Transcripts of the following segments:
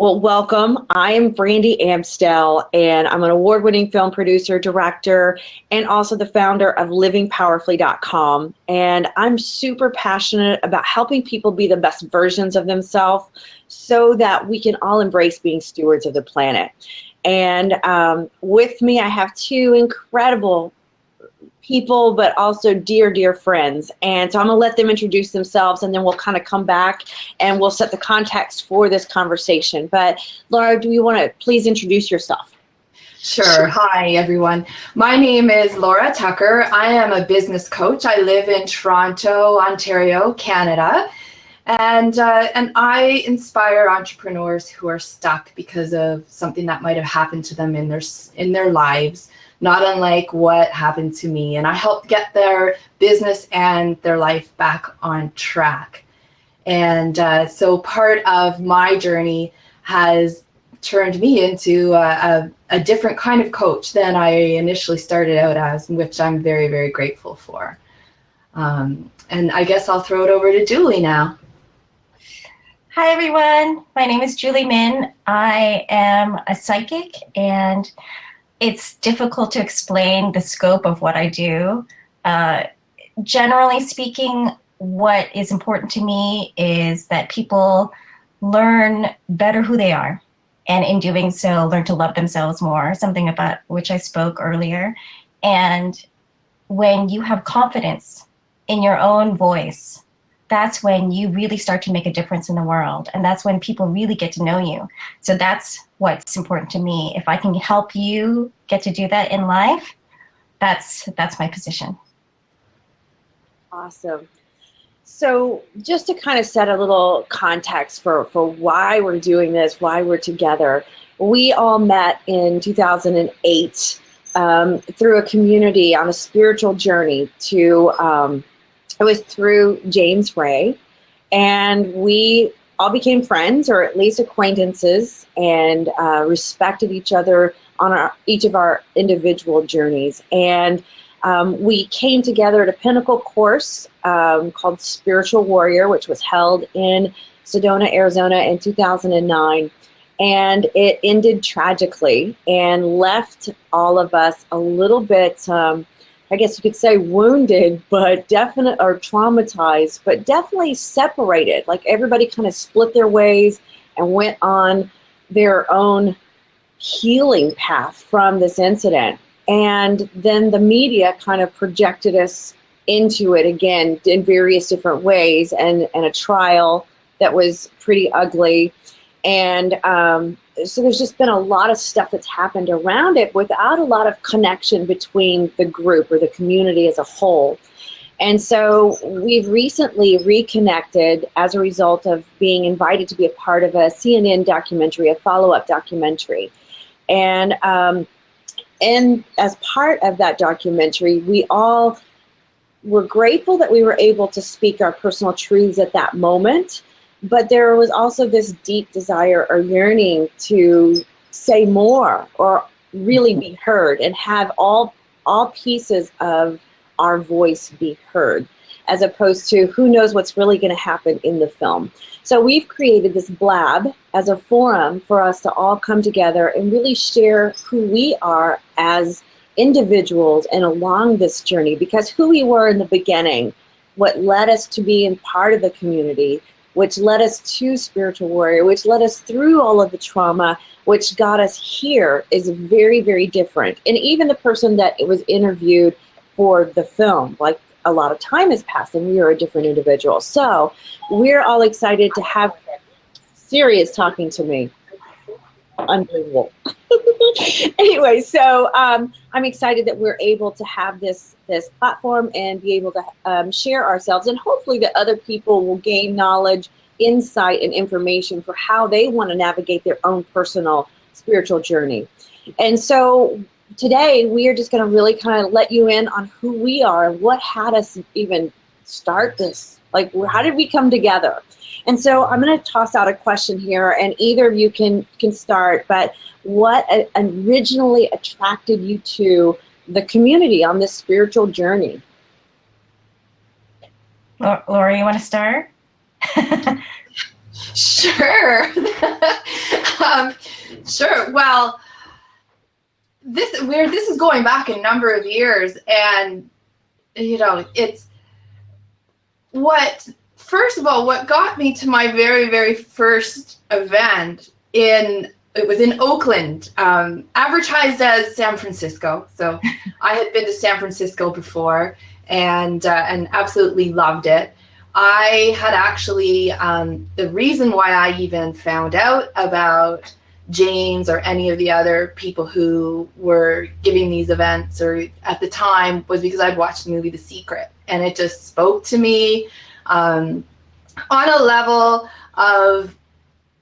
Well, welcome. I am Brandy Amstel, and I'm an award-winning film producer, director, and also the founder of livingpowerfully.com. And I'm super passionate about helping people be the best versions of themselves so that we can all embrace being stewards of the planet. And with me, I have two incredible people, but also dear, dear friends. And so I'm going to let them introduce themselves, and then we'll kind of come back and we'll set the context for this conversation. But Laura, do you want to please introduce yourself? Sure. Hi, everyone. My name is Laura Tucker. I am a business coach. I live in Toronto, Ontario, Canada. And I inspire entrepreneurs who are stuck because of something that might have happened to them in their lives, not unlike what happened to me. And I help get their business and their life back on track. And so part of my journey has turned me into a different kind of coach than I initially started out as, which I'm very, very grateful for. And I guess I'll throw it over to Julie now. Hi everyone, my name is Julie Min. I am a psychic, and it's difficult to explain the scope of what I do. Generally speaking, what is important to me is that people learn better who they are, and in doing so, learn to love themselves more, something about which I spoke earlier. And when you have confidence in your own voice, that's when you really start to make a difference in the world. And that's when people really get to know you. So that's what's important to me. If I can help you get to do that in life, that's my position. Awesome. So just to kind of set a little context for why we're doing this, why we're together, we all met in 2008 through a community on a spiritual journey it was through James Ray, and we all became friends, or at least acquaintances, and respected each other on each of our individual journeys. And we came together at a pinnacle course called Spiritual Warrior, which was held in Sedona, Arizona in 2009. And it ended tragically and left all of us a little bit, I guess you could say wounded, but or traumatized, but definitely separated. Like everybody kind of split their ways and went on their own healing path from this incident. And then the media kind of projected us into it again in various different ways, and a trial that was pretty ugly. And so there's just been a lot of stuff that's happened around it without a lot of connection between the group or the community as a whole. And so we've recently reconnected as a result of being invited to be a part of a CNN documentary, a follow-up documentary. And as part of that documentary, we all were grateful that we were able to speak our personal truths at that moment. But there was also this deep desire or yearning to say more or really be heard and have all pieces of our voice be heard, as opposed to who knows what's really going to happen in the film. So we've created this blab as a forum for us to all come together and really share who we are as individuals and along this journey, because who we were in the beginning, what led us to being part of the community, which led us to Spiritual Warrior, which led us through all of the trauma, which got us here, is very, very different. And even the person that was interviewed for the film, like a lot of time has passed and we are a different individual. So we're all excited to have Siri is talking to me. Unbelievable. Anyway, so I'm excited that we're able to have this platform and be able to share ourselves, and hopefully that other people will gain knowledge, insight, and information for how they want to navigate their own personal spiritual journey. And so today we are just going to really kind of let you in on who we are and what had us even start this. Like, how did we come together? And so I'm going to toss out a question here, and either of you can start, but what originally attracted you to the community on this spiritual journey? Laura, you want to start? Sure. Sure. Well, this is going back a number of years, and it's first of all, what got me to my very, very first event it was in Oakland, advertised as San Francisco. So I had been to San Francisco before and absolutely loved it. I had actually, the reason why I even found out about James or any of the other people who were giving these events or at the time was because I'd watched the movie The Secret, and it just spoke to me on a level of,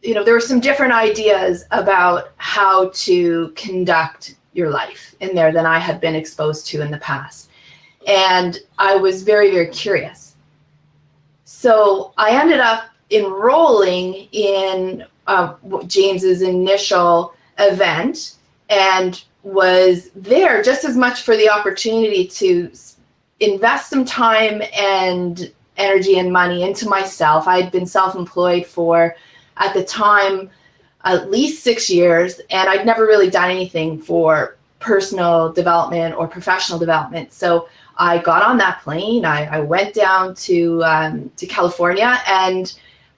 there were some different ideas about how to conduct your life in there than I had been exposed to in the past. And I was very, very curious. So I ended up enrolling in James's initial event and was there just as much for the opportunity to invest some time and energy and money into myself. I had been self-employed for, at the time, at least 6 years, and I'd never really done anything for personal development or professional development. So I got on that plane, I went down to California, and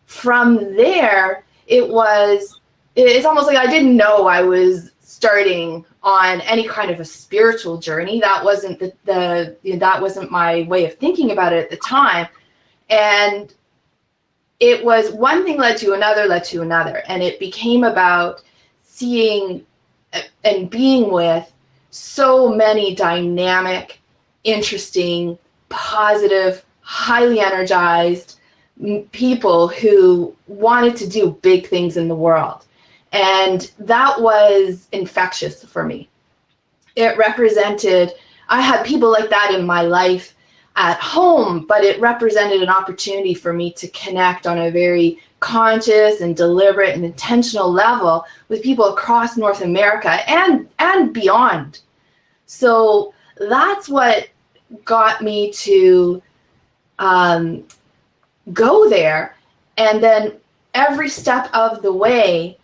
from there, it's almost like I didn't know I was starting on any kind of a spiritual journey. That wasn't that wasn't my way of thinking about it at the time. And it was one thing led to another, and it became about seeing and being with so many dynamic, interesting, positive, highly energized people who wanted to do big things in the world. And that was infectious for me. It represented, I had people like that in my life at home, but it represented an opportunity for me to connect on a very conscious and deliberate and intentional level with people across North America and beyond. So that's what got me to go there. And then every step of the way,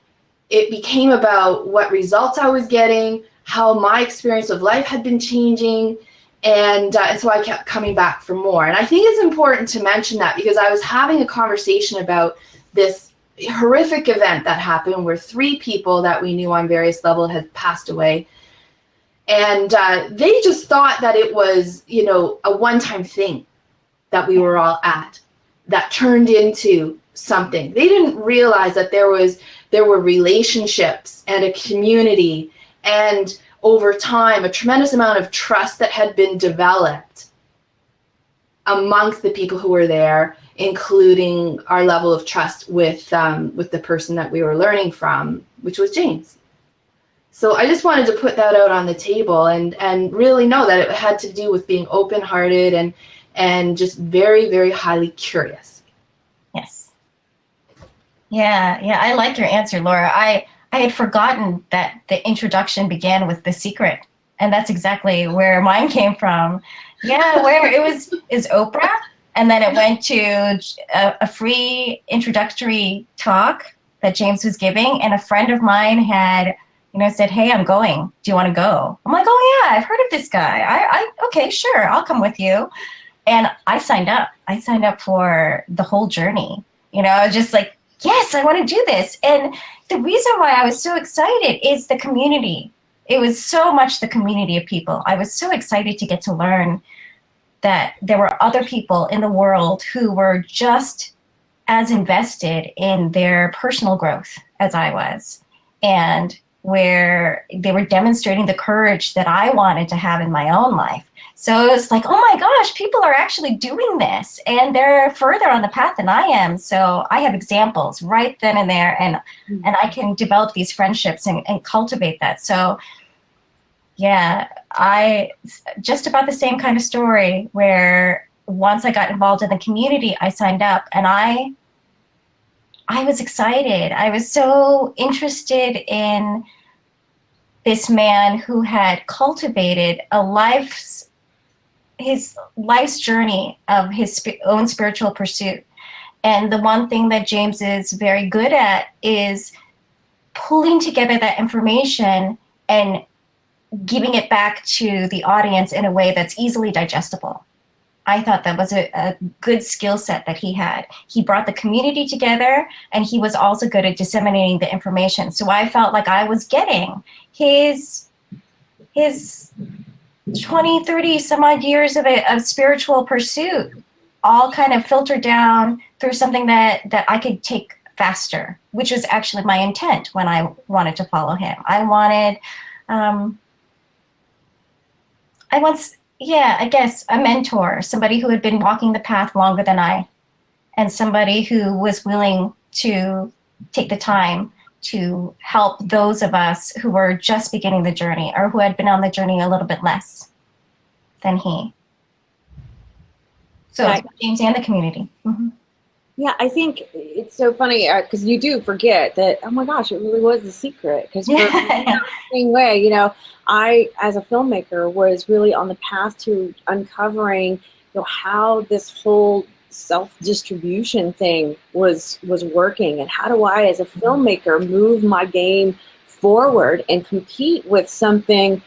it became about what results I was getting, how my experience of life had been changing, and so I kept coming back for more. And I think it's important to mention that because I was having a conversation about this horrific event that happened where 3 people that we knew on various levels had passed away. And they just thought that it was, a one-time thing that we were all at that turned into something. They didn't realize that there were relationships and a community, and over time a tremendous amount of trust that had been developed amongst the people who were there, including our level of trust with the person that we were learning from, which was James. So I just wanted to put that out on the table and really know that it had to do with being open-hearted and just very, very highly curious. Yes. Yeah, I like your answer, Laura. I had forgotten that the introduction began with The Secret, and that's exactly where mine came from. Yeah, where is Oprah, and then it went to a free introductory talk that James was giving, and a friend of mine had, said, "Hey, I'm going. Do you want to go?" I'm like, "Oh yeah, I've heard of this guy. Okay, sure, I'll come with you." And I signed up. I signed up for the whole journey. I was just like, yes, I want to do this. And the reason why I was so excited is the community. It was so much the community of people. I was so excited to get to learn that there were other people in the world who were just as invested in their personal growth as I was, and where they were demonstrating the courage that I wanted to have in my own life. So it was like, oh my gosh, people are actually doing this, and they're further on the path than I am. So I have examples right then and there, and I can develop these friendships and cultivate that. So yeah, I just about the same kind of story where once I got involved in the community, I signed up, and I was excited. I was so interested in this man who had cultivated his life's journey of his own spiritual pursuit. And the one thing that James is very good at is pulling together that information and giving it back to the audience in a way that's easily digestible. I thought that was a good skill set that he had. He brought the community together, and he was also good at disseminating the information. So I felt like I was getting his 20, 30 some odd years of spiritual pursuit all kind of filtered down through something that I could take faster, which was actually my intent when I wanted to follow him. I wanted, I guess, a mentor, somebody who had been walking the path longer than I, and somebody who was willing to take the time to help those of us who were just beginning the journey or who had been on the journey a little bit less than he. So Right. James and the community. Mm-hmm. Yeah, I think it's so funny because you do forget that, oh my gosh, it really was the secret. Because the same way, you know, I, as a filmmaker, was really on the path to uncovering, you know, how this whole self-distribution thing was working, and how do I, as a filmmaker, move my game forward and compete with something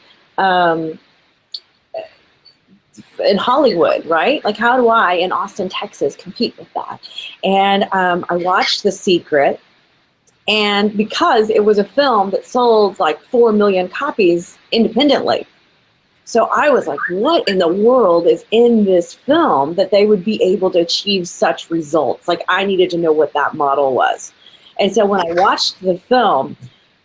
in Hollywood, right? Like, how do I, in Austin, Texas, compete with that? And I watched The Secret, and because it was a film that sold like 4 million copies independently, so I was like, what in the world is in this film that they would be able to achieve such results? Like, I needed to know what that model was. And so when I watched the film,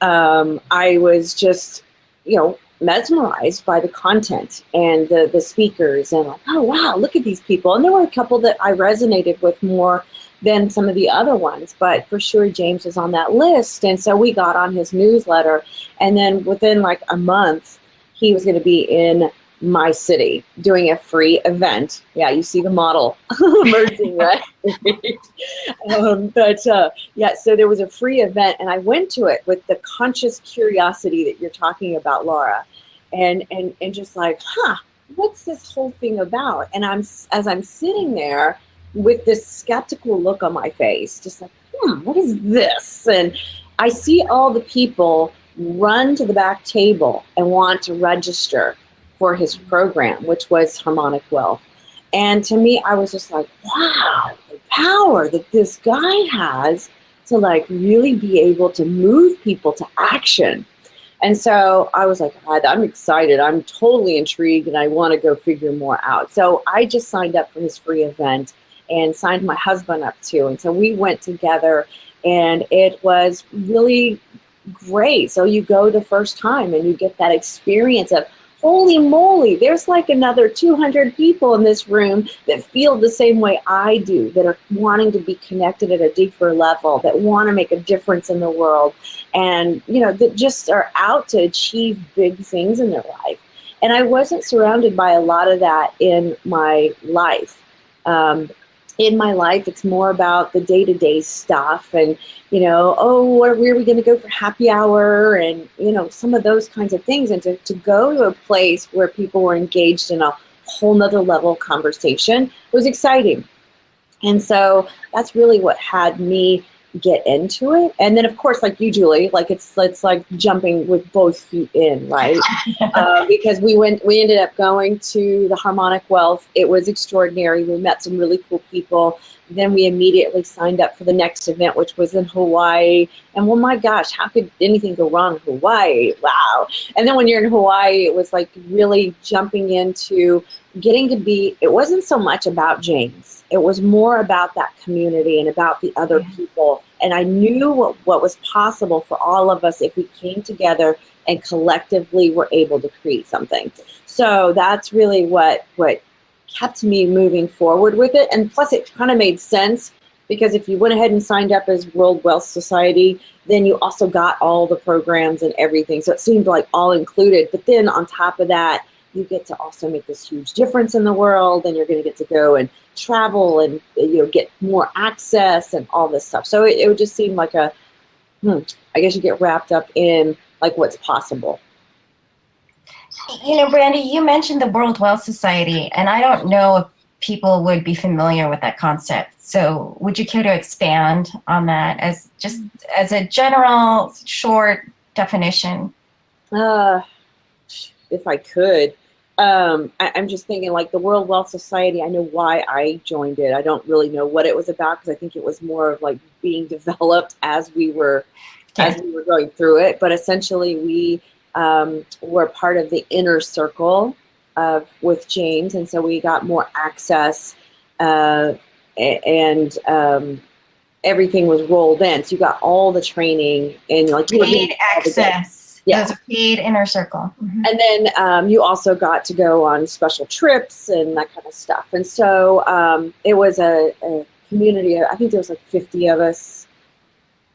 I was just, you know, mesmerized by the content and the speakers, and like, oh wow, look at these people. And there were a couple that I resonated with more than some of the other ones, but for sure James was on that list. And so we got on his newsletter, and then within like a month he was going to be in my city doing a free event. Yeah, you see the model emerging, right? Yeah, so there was a free event, and I went to it with the conscious curiosity that you're talking about, Laura, and just like, what's this whole thing about? And as I'm sitting there with this skeptical look on my face, just like, what is this? And I see all the people run to the back table and want to register for his program, which was Harmonic Wealth. And to me, I was just like, wow, the power that this guy has to like really be able to move people to action. And so I was like, I'm excited. I'm totally intrigued, and I want to go figure more out. So I just signed up for his free event and signed my husband up too. And so we went together, and it was really great. So you go the first time and you get that experience of, holy moly, there's like another 200 people in this room that feel the same way I do, that are wanting to be connected at a deeper level, that want to make a difference in the world, and, you know, that just are out to achieve big things in their life. And I wasn't surrounded by a lot of that in my life. In my life, it's more about the day-to-day stuff, and, you know, where are we going to go for happy hour, and, you know, some of those kinds of things. And to go to a place where people were engaged in a whole nother level of conversation was exciting. And so that's really what had me get into it. And then, of course, like you, Julie, like it's like jumping with both feet in, right? Because we ended up going to the Harmonic Wealth. It was extraordinary. We met some really cool people. Then we immediately signed up for the next event, which was in Hawaii. And well, my gosh, how could anything go wrong in Hawaii? Wow. And then when you're in Hawaii, it was like really jumping into getting to be, it wasn't so much about James. It was more about that community and about the other people. And I knew what was possible for all of us if we came together and collectively were able to create something. So that's really what kept me moving forward with it. And plus it kind of made sense, because if you went ahead and signed up as World Wealth Society, then you also got all the programs and everything. So it seemed like all included. But then on top of that, you get to also make this huge difference in the world, and you're going to get to go and travel and, you know, get more access and all this stuff. So it would just seem like I guess you get wrapped up in like what's possible. You know, Brandy, you mentioned the World Wealth Society, and I don't know people would be familiar with that concept. So would you care to expand on that as just as a general short definition? If I could. I'm just thinking, like, the World Wealth Society, I know why I joined it. I don't really know what it was about, because I think it was more of like being developed as we were going through it. But essentially, we were part of the inner circle with James, and so we got more access, and everything was rolled in. So you got all the training and like paid access. Yeah. That's a paid inner circle. Mm-hmm. And then you also got to go on special trips and that kind of stuff. And so it was a community. I think there was like 50 of us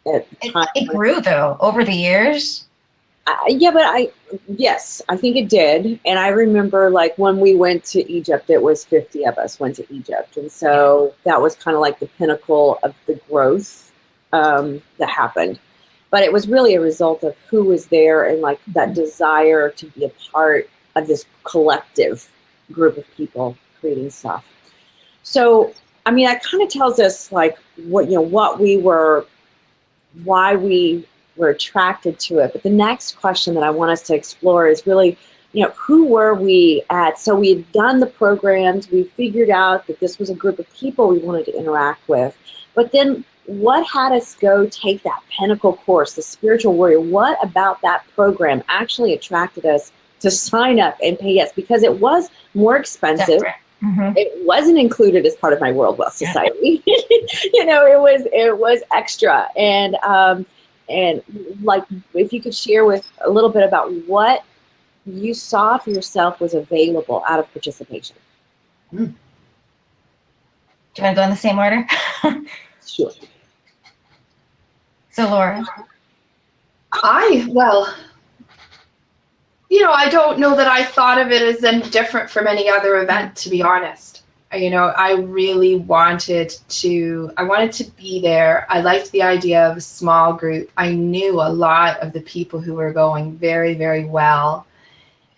at the time. It grew, though, over the years. Yes, I think it did. And I remember, like, when we went to Egypt, it was 50 of us went to Egypt. And so that was kind of like the pinnacle of the growth that happened. But it was really a result of who was there and like that desire to be a part of this collective group of people creating stuff. So, I mean, that kind of tells us like why we were attracted to it. But the next question that I want us to explore is really, who were we at? So we had done the programs, we figured out that this was a group of people we wanted to interact with. But then what had us go take that pinnacle course, the Spiritual Warrior? What about that program actually attracted us to sign up and pay yes? Because it was more expensive. Mm-hmm. It wasn't included as part of my World Wealth Society. It was extra. And like, if you could share with a little bit about what you saw for yourself was available out of participation. Do you want to go in the same order? Sure. So, Laura. I don't know that I thought of it as any different from any other event, to be honest. I really wanted to be there. I liked the idea of a small group. I knew a lot of the people who were going very, very well.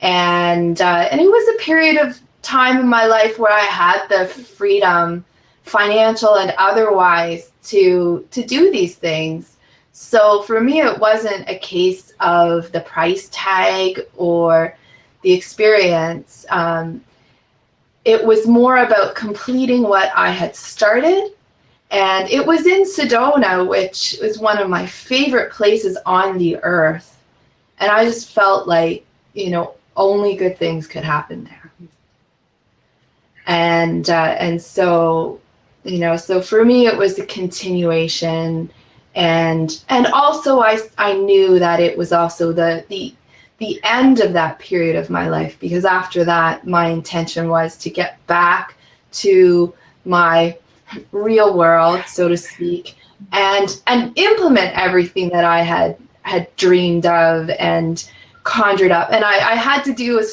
And it was a period of time in my life where I had the freedom, financial and otherwise, to do these things. So for me, it wasn't a case of the price tag or the experience. It was more about completing what I had started. And it was in Sedona, which is one of my favorite places on the earth. And I just felt like, only good things could happen there. And so, so for me, it was a continuation. And also I knew that it was also the end of that period of my life, because after that, my intention was to get back to my real world, so to speak, and implement everything that I had dreamed of and conjured up. And I had to do a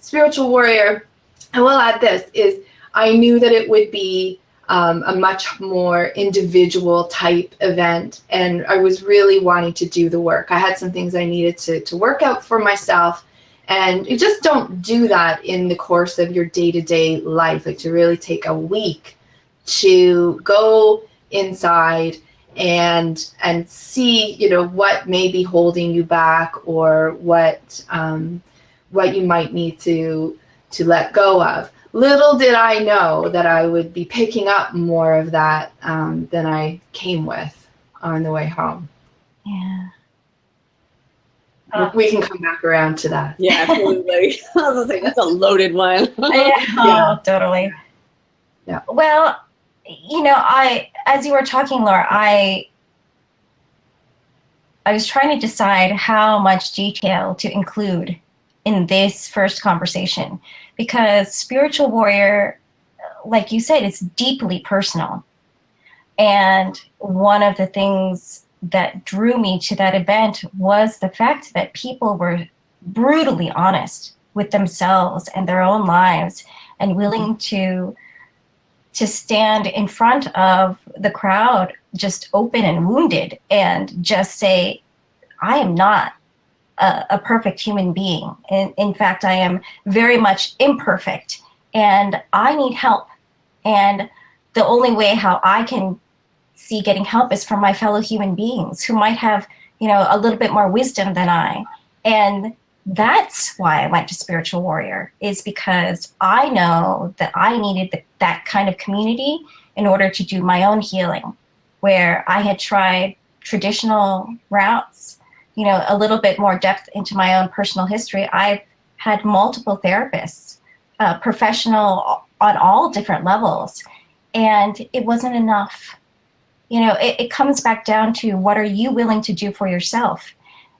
Spiritual Warrior. I will add this, is I knew that it would be a much more individual type event, and I was really wanting to do the work. I had some things I needed to work out for myself, and you just don't do that in the course of your day-to-day life, like to really take a week to go inside and see, what may be holding you back, or what you might need to let go of. Little did I know that I would be picking up more of that than I came with on the way home. Yeah. We can come back around to that. Yeah, absolutely. I was gonna say, that's a loaded one. Yeah, totally. Yeah. Well, as you were talking, Laura, I was trying to decide how much detail to include in this first conversation, because Spiritual Warrior, like you said, it's deeply personal. And one of the things that drew me to that event was the fact that people were brutally honest with themselves and their own lives, and willing to stand in front of the crowd just open and wounded and just say, I am not a perfect human being. In fact, I am very much imperfect, and I need help. And the only way how I can see getting help is from my fellow human beings who might have, a little bit more wisdom than I. And that's why I went to Spiritual Warrior, is because I know that I needed that kind of community in order to do my own healing, where I had tried traditional routes, a little bit more depth into my own personal history. I've had multiple therapists, professional on all different levels, and it wasn't enough. It comes back down to, what are you willing to do for yourself?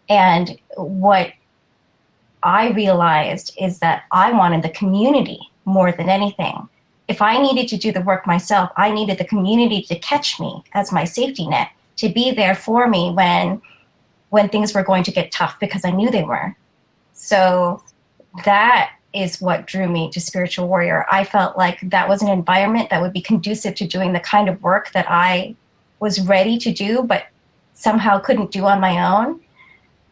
And what I realized is that I wanted the community more than anything. If I needed to do the work myself, I needed the community to catch me as my safety net, to be there for me when things were going to get tough, because I knew they were. So that is what drew me to Spiritual Warrior. I felt like that was an environment that would be conducive to doing the kind of work that I was ready to do, but somehow couldn't do on my own.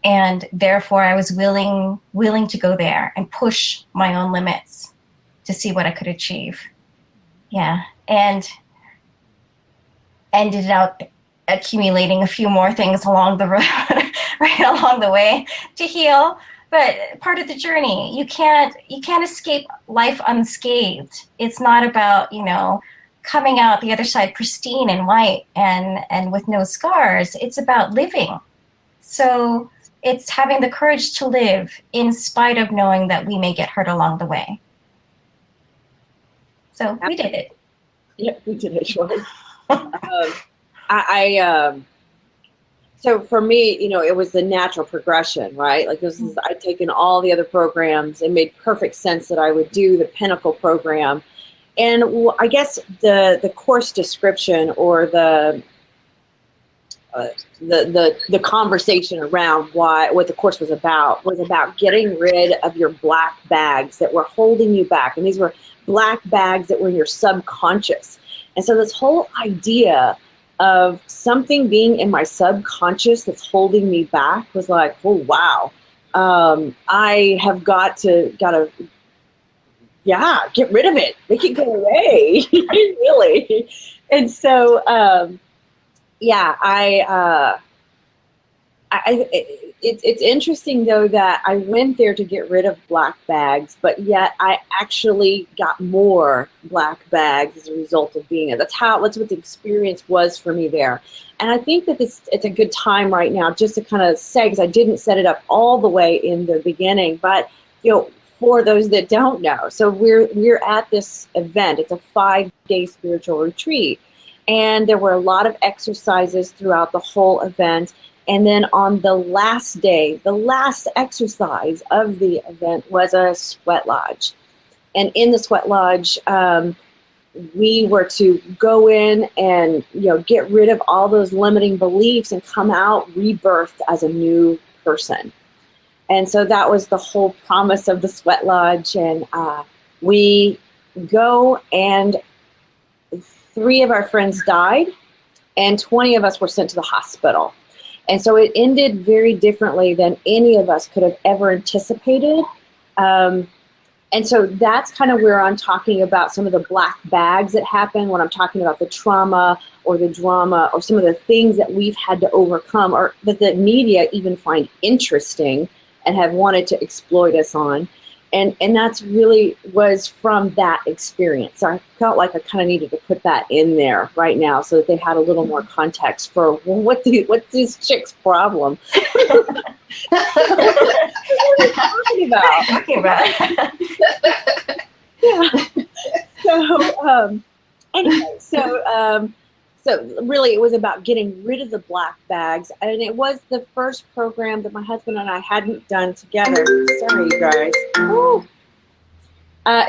And therefore I was willing to go there and push my own limits to see what I could achieve. Yeah. And ended up accumulating a few more things along the road, right along the way to heal. But part of the journey, you can't escape life unscathed. It's not about, coming out the other side pristine and white and with no scars. It's about living. So it's having the courage to live in spite of knowing that we may get hurt along the way. So we did it. Yeah, we did it, sure. So for me, it was the natural progression, right? Like I'd taken all the other programs. It made perfect sense that I would do the Pinnacle program. And I guess the course description, or the conversation around what the course was about getting rid of your black bags that were holding you back. And these were black bags that were in your subconscious. And so this whole idea of something being in my subconscious that's holding me back was like, oh, wow. I have got to get rid of it. Make it go away, really. And so, it's interesting, though, that I went there to get rid of black bags, but yet I actually got more black bags as a result of being there. That's what the experience was for me there. And I think that it's a good time right now just to kind of say, because I didn't set it up all the way in the beginning, but for those that don't know, so we're at this event. It's a 5-day spiritual retreat, and there were a lot of exercises throughout the whole event. And then on the last day, the last exercise of the event was a sweat lodge. And in the sweat lodge, we were to go in and get rid of all those limiting beliefs and come out rebirthed as a new person. And so that was the whole promise of the sweat lodge. And we go, and 3 of our friends died, and 20 of us were sent to the hospital. And so it ended very differently than any of us could have ever anticipated. And so that's kind of where I'm talking about some of the black bags that happen when I'm talking about the trauma or the drama or some of the things that we've had to overcome, or that the media even find interesting and have wanted to exploit us on. And that's really was from that experience. So I felt like I kind of needed to put that in there right now so that they had a little more context for, well, what's this chick's problem? What are you talking about? Yeah. So anyway, so really it was about getting rid of the black bags, and it was the first program that my husband and I hadn't done together. Sorry, you guys.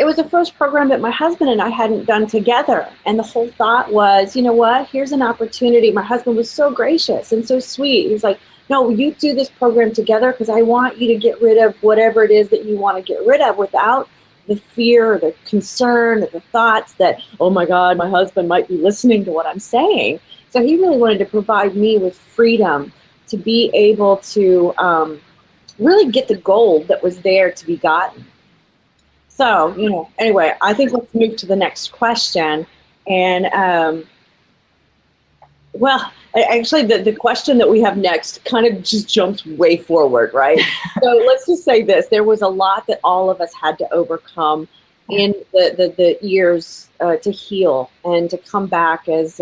It was the first program that my husband and I hadn't done together, and the whole thought was, you know what, here's an opportunity. My husband was so gracious and so sweet. He was like, no, you do this program together because I want you to get rid of whatever it is that you want to get rid of without the fear or the concern or the thoughts that, oh my God, my husband might be listening to what I'm saying. So he really wanted to provide me with freedom to be able to really get the gold that was there to be gotten. So, anyway, I think let's move to the next question. And, well, actually, the question that we have next kind of just jumps way forward, right? So let's just say this. There was a lot that all of us had to overcome in the years to heal and to come back as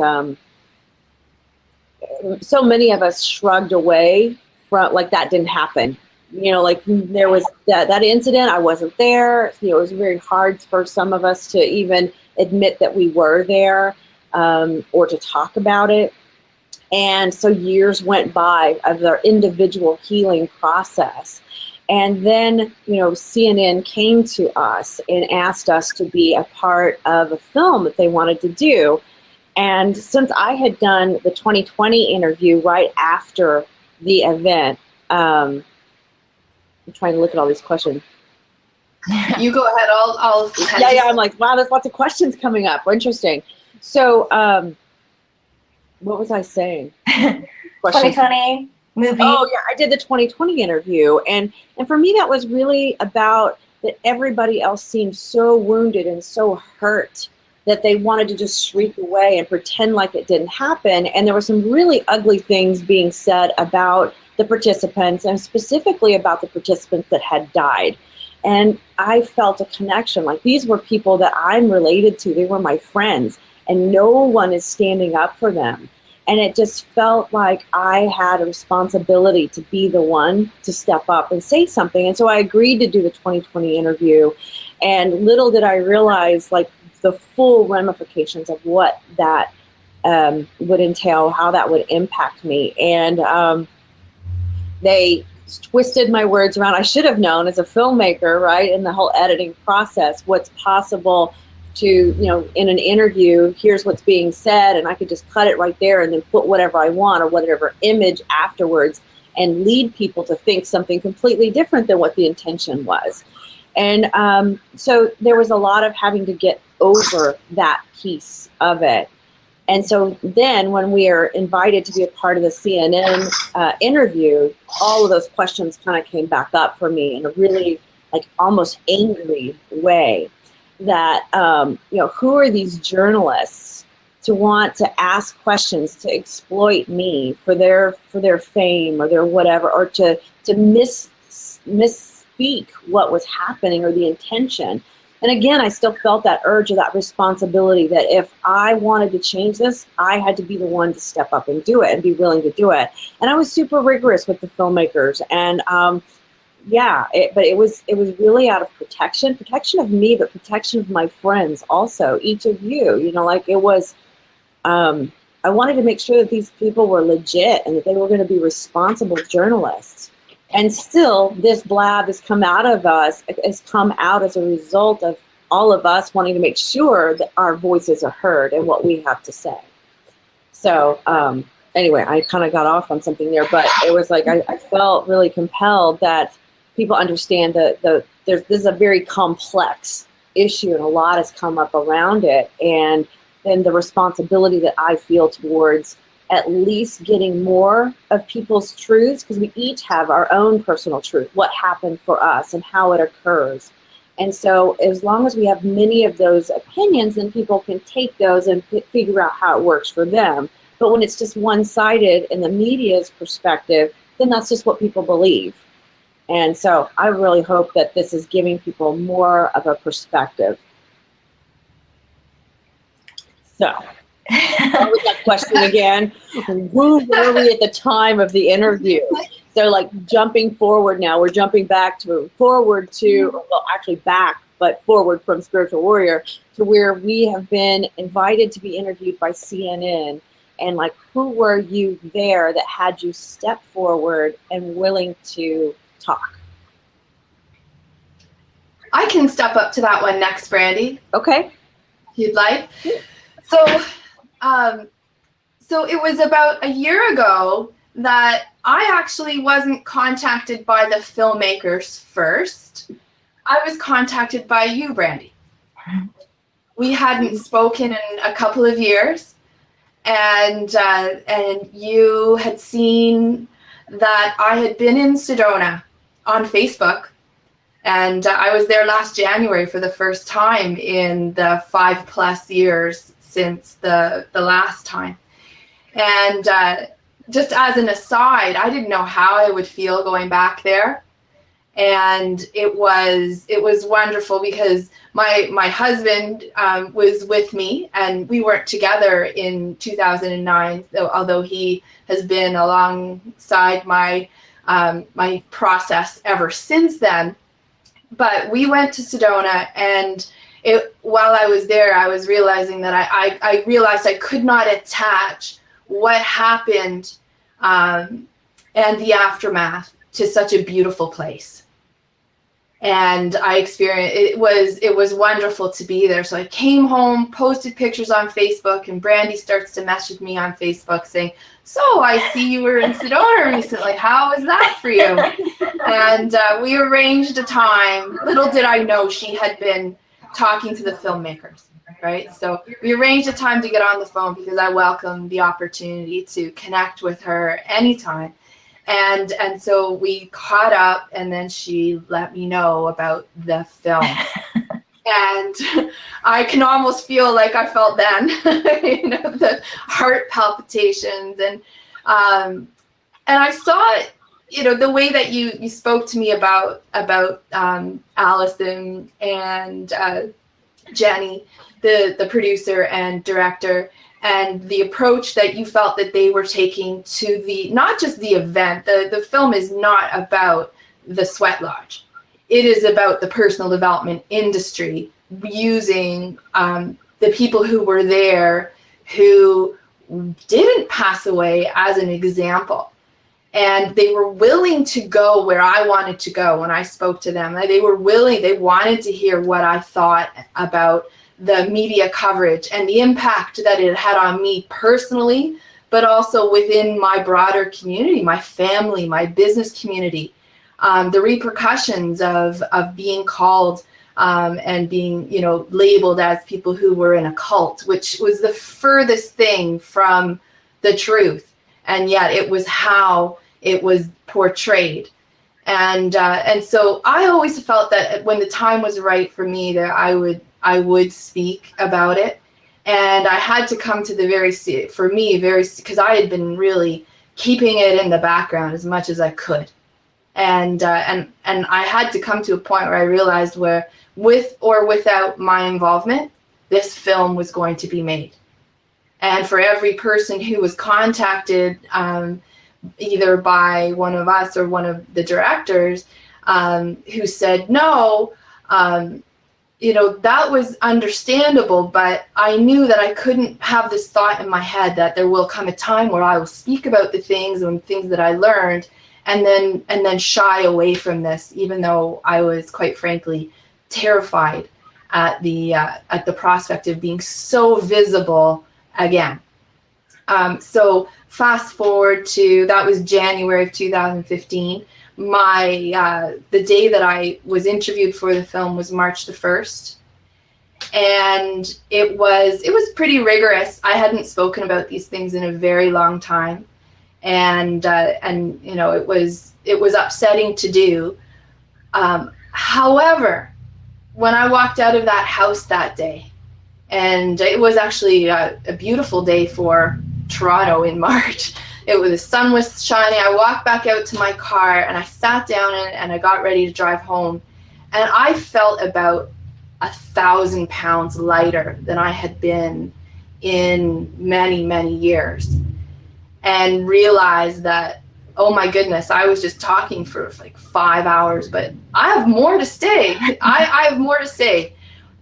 so many of us shrugged away from, like, that didn't happen. Like there was that incident, I wasn't there. It was very hard for some of us to even admit that we were there, or to talk about it. And so years went by of their individual healing process. And then, CNN came to us and asked us to be a part of a film that they wanted to do. And since I had done the 2020 interview right after the event, I'm trying to look at all these questions. You go ahead. I'll yeah. I'm like, wow, there's lots of questions coming up. Interesting. So, what was I saying? 2020 movie. Oh yeah, I did the 2020 interview, and for me that was really about that everybody else seemed so wounded and so hurt that they wanted to just shriek away and pretend like it didn't happen. And there were some really ugly things being said about the participants, and specifically about the participants that had died. And I felt a connection. Like, these were people that I'm related to. They were my friends, and no one is standing up for them. And it just felt like I had a responsibility to be the one to step up and say something. And so I agreed to do the 2020 interview. And little did I realize, like, the full ramifications of what that would entail, how that would impact me. And they twisted my words around. I should have known as a filmmaker, right, in the whole editing process, what's possible to, in an interview, here's what's being said, and I could just cut it right there and then put whatever I want or whatever image afterwards and lead people to think something completely different than what the intention was. And so there was a lot of having to get over that piece of it. And so then when we are invited to be a part of the CNN interview, all of those questions kind of came back up for me in a really, like, almost angry way. That, who are these journalists to want to ask questions, to exploit me for their fame or their whatever, or to misspeak what was happening or the intention. And again, I still felt that urge or that responsibility that if I wanted to change this, I had to be the one to step up and do it and be willing to do it. And I was super rigorous with the filmmakers. And but it was really out of protection of me, but protection of my friends also, each of you. It was, I wanted to make sure that these people were legit and that they were going to be responsible journalists. And still, this blab has come out as a result of all of us wanting to make sure that our voices are heard and what we have to say. So anyway, I kind of got off on something there, but it was like I felt really compelled that people understand that this is a very complex issue, and a lot has come up around it, and then the responsibility that I feel towards at least getting more of people's truths, because we each have our own personal truth, what happened for us and how it occurs. And so as long as we have many of those opinions, then people can take those and figure out how it works for them. But when it's just one-sided in the media's perspective, then that's just what people believe. And so I really hope that this is giving people more of a perspective. So, what was that question again? Who were we at the time of the interview? So, like, jumping forward now, we're jumping back forward from Spiritual Warrior to where we have been invited to be interviewed by CNN. And, like, who were you there that had you step forward and willing to talk? I can step up to that one next, Brandy. Okay. If you'd like. So it was about a year ago that I actually wasn't contacted by the filmmakers first. I was contacted by you, Brandy. We hadn't spoken in a couple of years, and you had seen that I had been in Sedona on Facebook, And I was there last January for the first time in the 5+ years since the last time. And just as an aside, I didn't know how I would feel going back there. And it was wonderful because my husband was with me, and we weren't together in 2009, although he has been alongside my my process ever since then. But we went to Sedona, and while I was there, I was realizing that I realized I could not attach what happened and the aftermath to such a beautiful place. And I experienced, it was wonderful to be there. So I came home, posted pictures on Facebook, and Brandy starts to message me on Facebook saying, "So I see you were in Sedona recently. How was that for you?" And we arranged a time. Little did I know she had been talking to the filmmakers, right? So we arranged a time to get on the phone because I welcomed the opportunity to connect with her anytime. And so we caught up, and then she let me know about the film. And I can almost feel like I felt then, you know, the heart palpitations. And I saw it, you know, the way that you spoke to me about Allison and Jenny, the producer and director, and the approach that you felt that they were taking to not just the event. The film is not about the sweat lodge. It is about the personal development industry, using the people who were there who didn't pass away as an example. And they were willing to go where I wanted to go when I spoke to them. They were willing, they wanted to hear what I thought about the media coverage and the impact that it had on me personally, but also within my broader community, my family, my business community. The repercussions of being called and being, you know, labeled as people who were in a cult, which was the furthest thing from the truth, and yet it was how it was portrayed. And so I always felt that when the time was right for me, that I would speak about it. And I had to come to because I had been really keeping it in the background as much as I could. And I had to come to a point where I realized where, with or without my involvement, this film was going to be made. And for every person who was contacted, either by one of us or one of the directors, who said no, you know, that was understandable, but I knew that I couldn't have this thought in my head that there will come a time where I will speak about the things that I learned, and then shy away from this, even though I was, quite frankly, terrified at the prospect of being so visible again. So fast forward to, that was January of 2015. The day that I was interviewed for the film was March the 1st, and it was pretty rigorous. I hadn't spoken about these things in a very long time, and you know, it was upsetting to do. However, when I walked out of that house that day, and it was actually a beautiful day for Toronto in March. The sun was shining. I walked back out to my car, and I sat down and I got ready to drive home. And I felt about 1,000 pounds lighter than I had been in many, many years. And realized that, oh my goodness, I was just talking for like 5 hours, but I have more to say. I have more to say.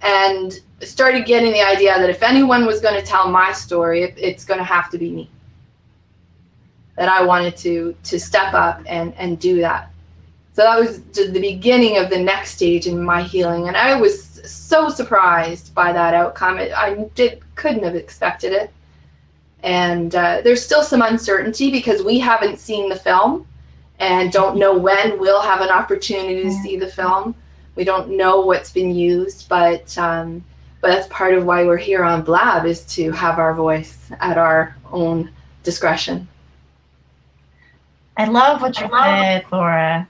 And started getting the idea that if anyone was going to tell my story, it's going to have to be me. That I wanted to step up and do that. So that was the beginning of the next stage in my healing, and I was so surprised by that outcome. Couldn't have expected it. And there's still some uncertainty because we haven't seen the film and don't know when we'll have an opportunity to see the film. We don't know what's been used, but that's part of why we're here on Blab, is to have our voice at our own discretion. I love what you said, Laura,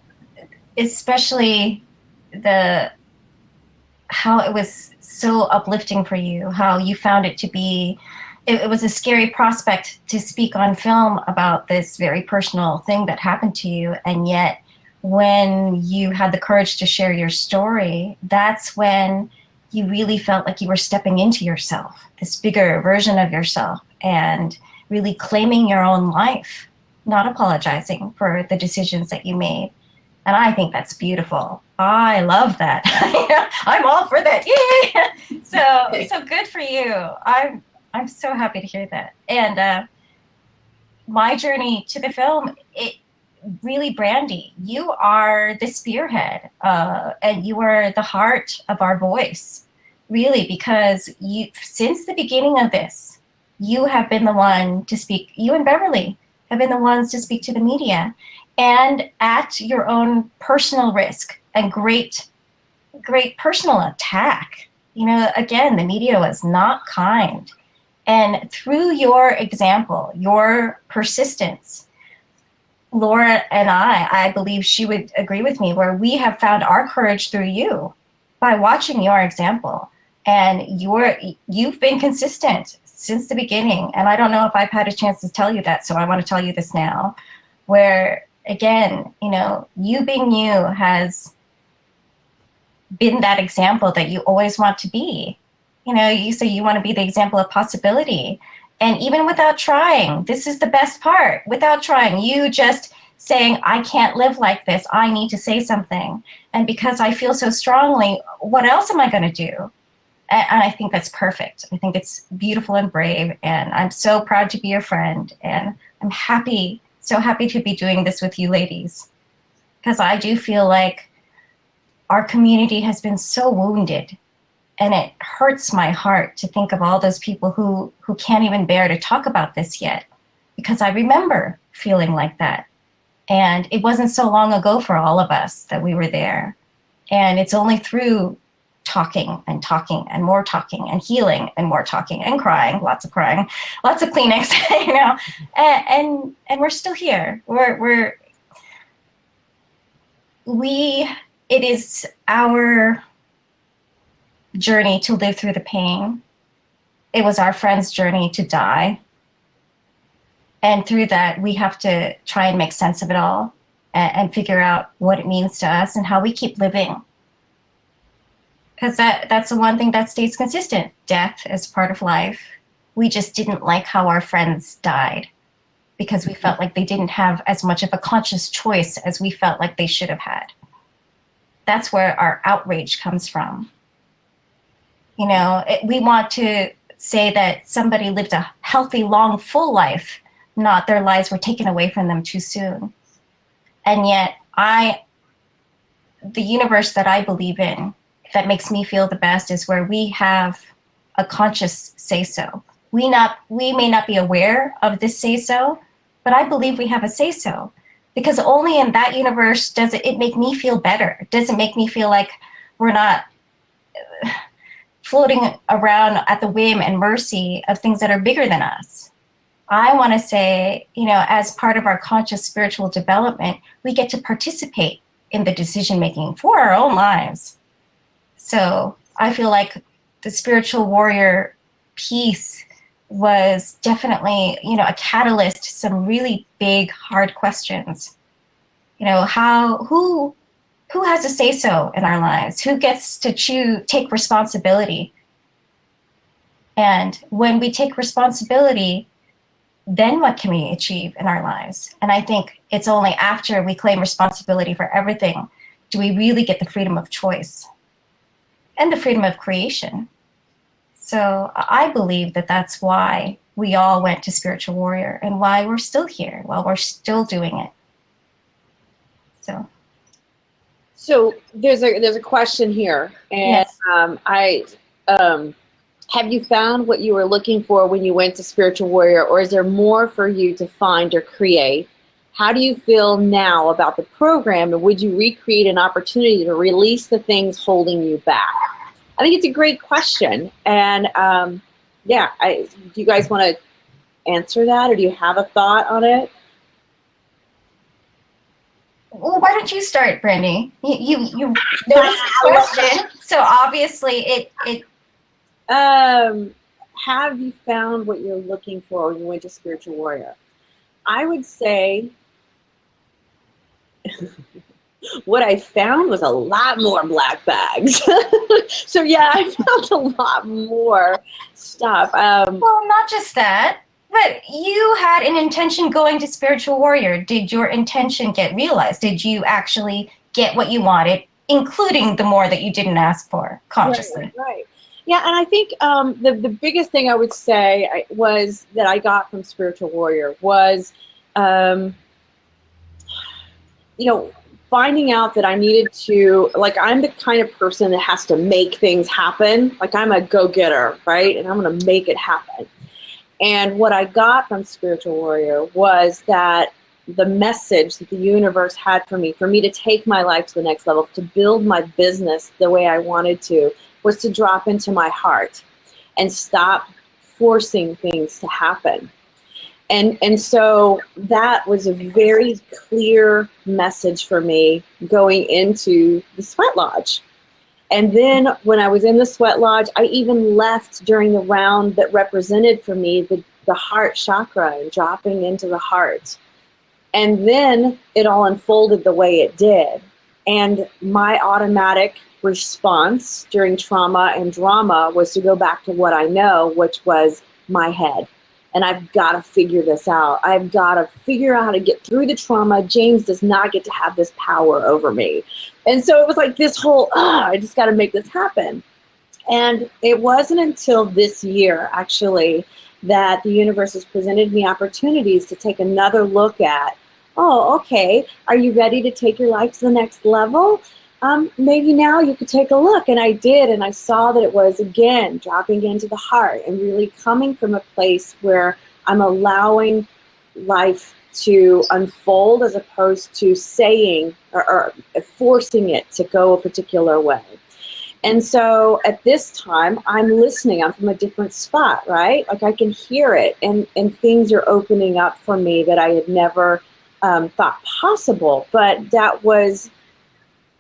especially the how it was so uplifting for you, how you found it to be, it was a scary prospect to speak on film about this very personal thing that happened to you. And yet when you had the courage to share your story, that's when you really felt like you were stepping into yourself, this bigger version of yourself, and really claiming your own life, not apologizing for the decisions that you made. And I think that's beautiful. I love that. I'm all for that. Yay! So good for you. I'm so happy to hear that. And my journey to the film, it really, Brandy, you are the spearhead, and you are the heart of our voice, really, because you, since the beginning of this, you have been the one to speak. You and Beverly have been the ones to speak to the media, and at your own personal risk and great personal attack. You know, again, the media was not kind. And through your example, your persistence, Laura and I believe she would agree with me, where we have found our courage through you by watching your example. And you've been consistent since the beginning. And I don't know if I've had a chance to tell you that, so I want to tell you this now, where, again, you know, you being you has been that example that you always want to be. You know, you say you want to be the example of possibility. And even without trying, this is the best part. Without trying, you just saying, I can't live like this. I need to say something. And because I feel so strongly, what else am I going to do? And I think that's perfect. I think it's beautiful and brave. And I'm so proud to be your friend. And I'm happy, so happy to be doing this with you ladies. Because I do feel like our community has been so wounded. And it hurts my heart to think of all those people who can't even bear to talk about this yet, because I remember feeling like that. And it wasn't so long ago for all of us that we were there. And it's only through talking and talking and more talking and healing and more talking and crying, lots of Kleenex, you know, and we're still here. It is our journey to live through the pain. It was our friend's journey to die. And through that, we have to try and make sense of it all and figure out what it means to us and how we keep living. Because that's the one thing that stays consistent. Death is part of life. We just didn't like how our friends died because we felt like they didn't have as much of a conscious choice as we felt like they should have had. That's where our outrage comes from. You know, we want to say that somebody lived a healthy, long, full life, not their lives were taken away from them too soon. And yet, the universe that I believe in, that makes me feel the best, is where we have a conscious say-so. We may not be aware of this say-so, but I believe we have a say-so. Because only in that universe does it make me feel better. It doesn't make me feel like we're not floating around at the whim and mercy of things that are bigger than us. I want to say, you know, as part of our conscious spiritual development, we get to participate in the decision making for our own lives. So I feel like the spiritual warrior piece was definitely, you know, a catalyst to some really big, hard questions. You know, who has a say-so in our lives? Who gets to take responsibility? And when we take responsibility, then what can we achieve in our lives? And I think it's only after we claim responsibility for everything do we really get the freedom of choice and the freedom of creation. So I believe that that's why we all went to Spiritual Warrior and why we're still here, while we're still doing it. So there's a question here, and yes. Have you found what you were looking for when you went to Spiritual Warrior, or is there more for you to find or create? How do you feel now about the program, and would you recreate an opportunity to release the things holding you back? I think it's a great question, and do you guys want to answer that, or do you have a thought on it? Well, why don't you start, Brandy? You noticed the question, so obviously it. Have you found what you're looking for when you went to Spiritual Warrior? I would say what I found was a lot more black bags. So yeah, I found a lot more stuff. Well, not just that, but you had an intention going to Spiritual Warrior. Did your intention get realized? Did you actually get what you wanted, including the more that you didn't ask for consciously? Right. Yeah, and I think the biggest thing I would say was that I got from Spiritual Warrior was, you know, finding out that I needed to, like, I'm the kind of person that has to make things happen. Like, I'm a go-getter, right? And I'm going to make it happen. And what I got from Spiritual Warrior was that the message that the universe had for me to take my life to the next level, to build my business the way I wanted to, was to drop into my heart and stop forcing things to happen. And so that was a very clear message for me going into the sweat lodge. And then when I was in the sweat lodge, I even left during the round that represented for me the heart chakra and dropping into the heart. And then it all unfolded the way it did. And my automatic response during trauma and drama was to go back to what I know, which was my head. And I've got to figure this out. I've got to figure out how to get through the trauma. James does not get to have this power over me. And so it was like this whole, I just got to make this happen. And it wasn't until this year, actually, that the universe has presented me opportunities to take another look at, oh, okay, are you ready to take your life to the next level? Maybe now you could take a look. And I did, and I saw that it was, again, dropping into the heart and really coming from a place where I'm allowing life to unfold as opposed to saying or forcing it to go a particular way. And so at this time, I'm listening. I'm from a different spot, right? Like I can hear it, and things are opening up for me that I had never thought possible. But that was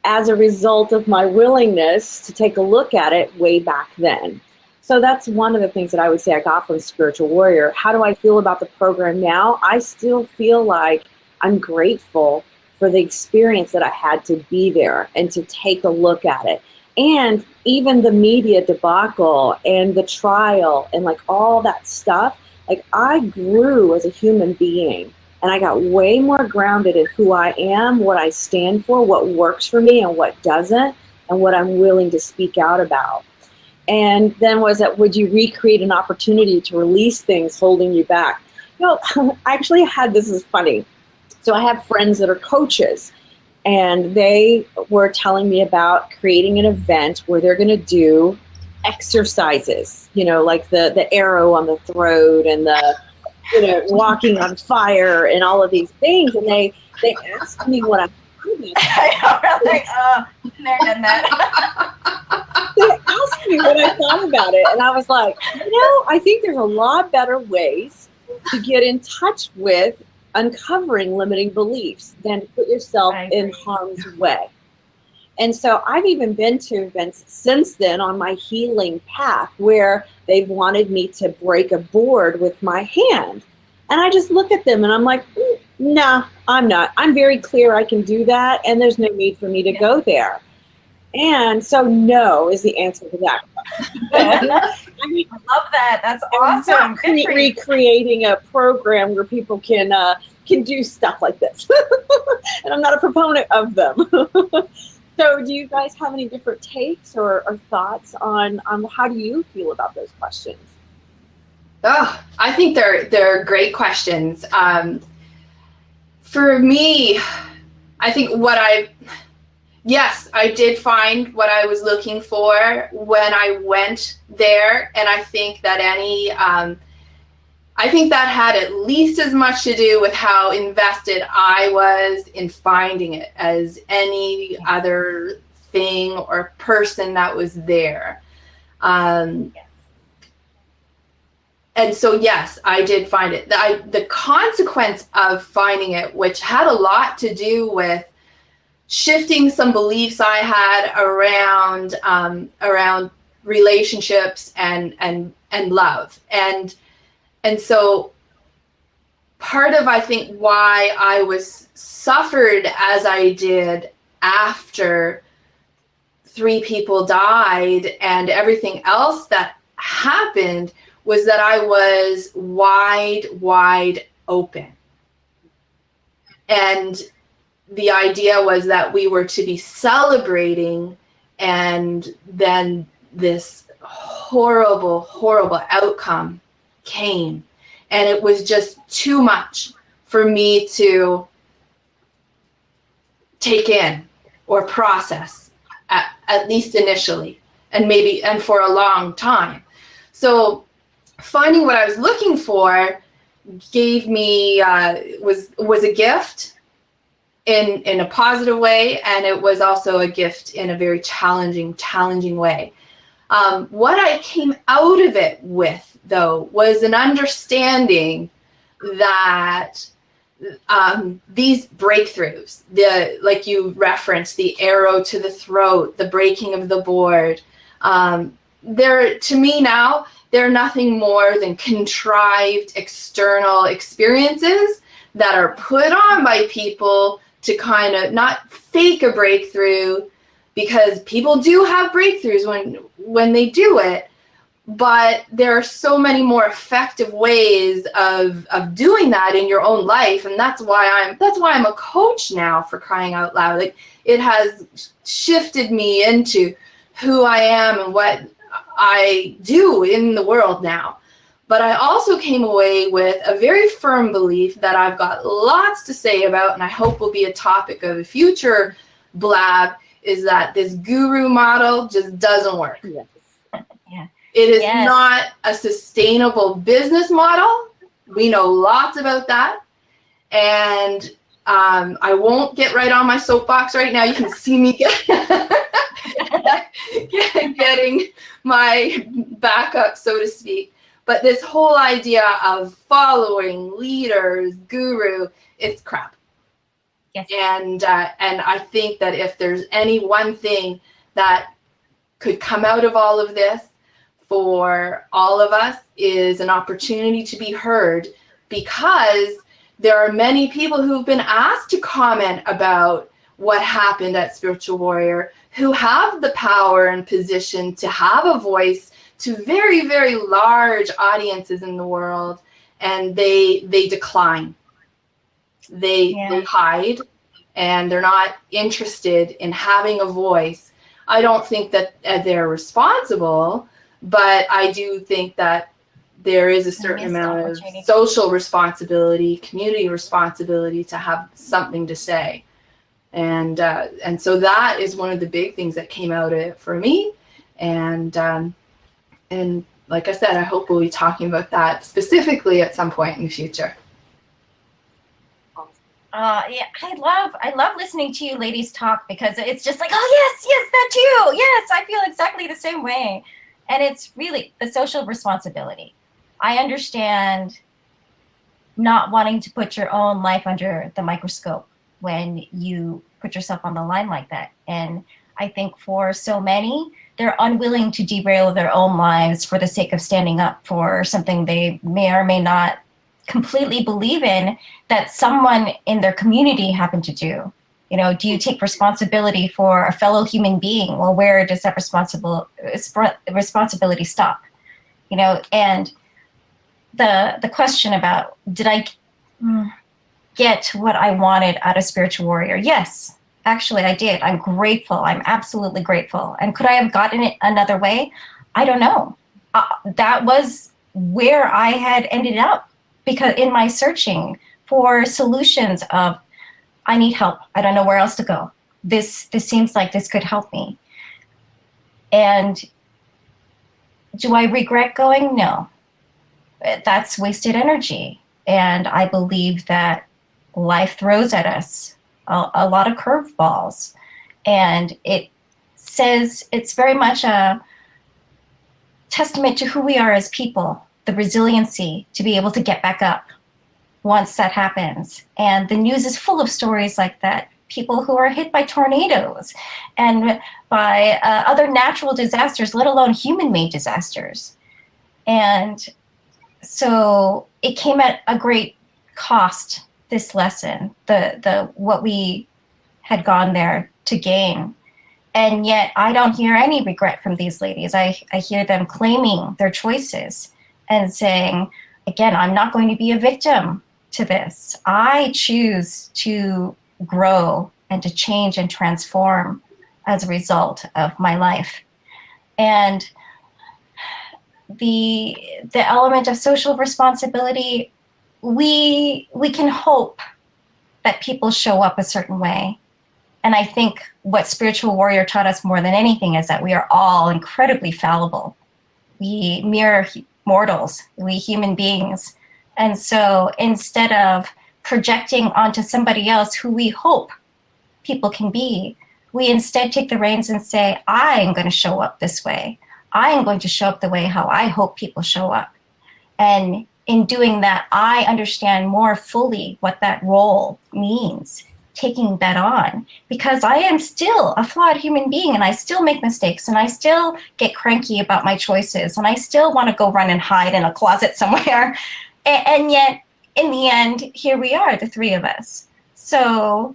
as a result of my willingness to take a look at it way back then. So that's one of the things that I would say I got from Spiritual Warrior. How do I feel about the program now? I still feel like I'm grateful for the experience that I had to be there and to take a look at it. And even the media debacle and the trial and like all that stuff, like I grew as a human being. And I got way more grounded in who I am, what I stand for, what works for me and what doesn't, and what I'm willing to speak out about. And then was that, would you recreate an opportunity to release things holding you back? You know, I actually had, this is funny. So I have friends that are coaches, and they were telling me about creating an event where they're going to do exercises, you know, like the arrow on the throat and the, you know, walking on fire and all of these things. And they asked me what I thought about it. I know, like, never done that. They asked me what I thought about it. And I was like, you know, I think there's a lot better ways to get in touch with uncovering limiting beliefs than to put yourself in harm's way. And so I've even been to events since then on my healing path where they've wanted me to break a board with my hand. And I just look at them and I'm like, nah, I'm not. I'm very clear I can do that, and there's no need for me to go there. And so no is the answer to that question. I mean, I love that. That's awesome. Recreating a program where people can do stuff like this. And I'm not a proponent of them. So do you guys have any different takes or thoughts on how do you feel about those questions? Oh, I think they're great questions. For me, I think yes, I did find what I was looking for when I went there, and I think that I think that had at least as much to do with how invested I was in finding it as any other thing or person that was there. And so, yes, I did find it. The consequence of finding it, which had a lot to do with shifting some beliefs I had around relationships and love. And so part of, I think, why I was suffered as I did after 3 people died and everything else that happened was that I was wide open. And the idea was that we were to be celebrating, and then this horrible outcome came. And it was just too much for me to take in or process, at least initially, and for a long time. So finding what I was looking for gave me, was a gift in a positive way, and it was also a gift in a very challenging way. What I came out of it with, though, was an understanding that these breakthroughs, like you referenced, the arrow to the throat, the breaking of the board, to me now, they're nothing more than contrived external experiences that are put on by people to kind of not fake a breakthrough, because people do have breakthroughs when they do it, but there are so many more effective ways of doing that in your own life. And that's why I'm a coach now, for crying out loud. Like, it has shifted me into who I am and what I do in the world now. But I also came away with a very firm belief that I've got lots to say about, and I hope will be a topic of a future blab, is that this guru model just doesn't work. Yes. Yeah. It is not a sustainable business model. We know lots about that. And I won't get right on my soapbox right now. You can see me getting my back up, so to speak. But this whole idea of following leaders, guru, it's crap. Yes. And I think that if there's any one thing that could come out of all of this for all of us, is an opportunity to be heard, because there are many people who've been asked to comment about what happened at Spiritual Warrior, who have the power and position to have a voice to very, very large audiences in the world, and they decline. They hide, and they're not interested in having a voice. I don't think that they're responsible, but I do think that there is a certain amount of social responsibility, community responsibility to have something to say. And so that is one of the big things that came out of it for me. And like I said, I hope we'll be talking about that specifically at some point in the future. Yeah, I love listening to you ladies talk, because it's just like, oh yes, that too. Yes, I feel exactly the same way. And it's really the social responsibility. I understand not wanting to put your own life under the microscope when you put yourself on the line like that. And I think for so many, they're unwilling to derail their own lives for the sake of standing up for something they may or may not completely believe in, that someone in their community happened to do. You know, do you take responsibility for a fellow human being? Well, where does that responsibility stop? You know, and the question about, did I get what I wanted out of Spiritual Warrior? Yes, actually I did. I'm grateful. I'm absolutely grateful. And could I have gotten it another way? I don't know. That was where I had ended up, because in my searching for solutions of, I need help. I don't know where else to go. This seems like this could help me. And do I regret going? No. That's wasted energy. And I believe that life throws at us a lot of curveballs. And it says, it's very much a testament to who we are as people, the resiliency to be able to get back up once that happens. And the news is full of stories like that people who are hit by tornadoes and by other natural disasters, let alone human-made disasters. And so it came at a great cost, this lesson, the what we had gone there to gain. And yet I don't hear any regret from these ladies. I hear them claiming their choices and saying, again, I'm not going to be a victim to this. I choose to grow and to change and transform as a result of my life. And the element of social responsibility, we can hope that people show up a certain way. And I think what Spiritual Warrior taught us more than anything is that we are all incredibly fallible. We mere mortals, we human beings. And so instead of projecting onto somebody else who we hope people can be, we instead take the reins and say, I am going to show up this way. I am going to show up the way how I hope people show up. And in doing that, I understand more fully what that role means, taking that on, because I am still a flawed human being and I still make mistakes and I still get cranky about my choices and I still want to go run and hide in a closet somewhere. And yet, in the end, here we are, the three of us. So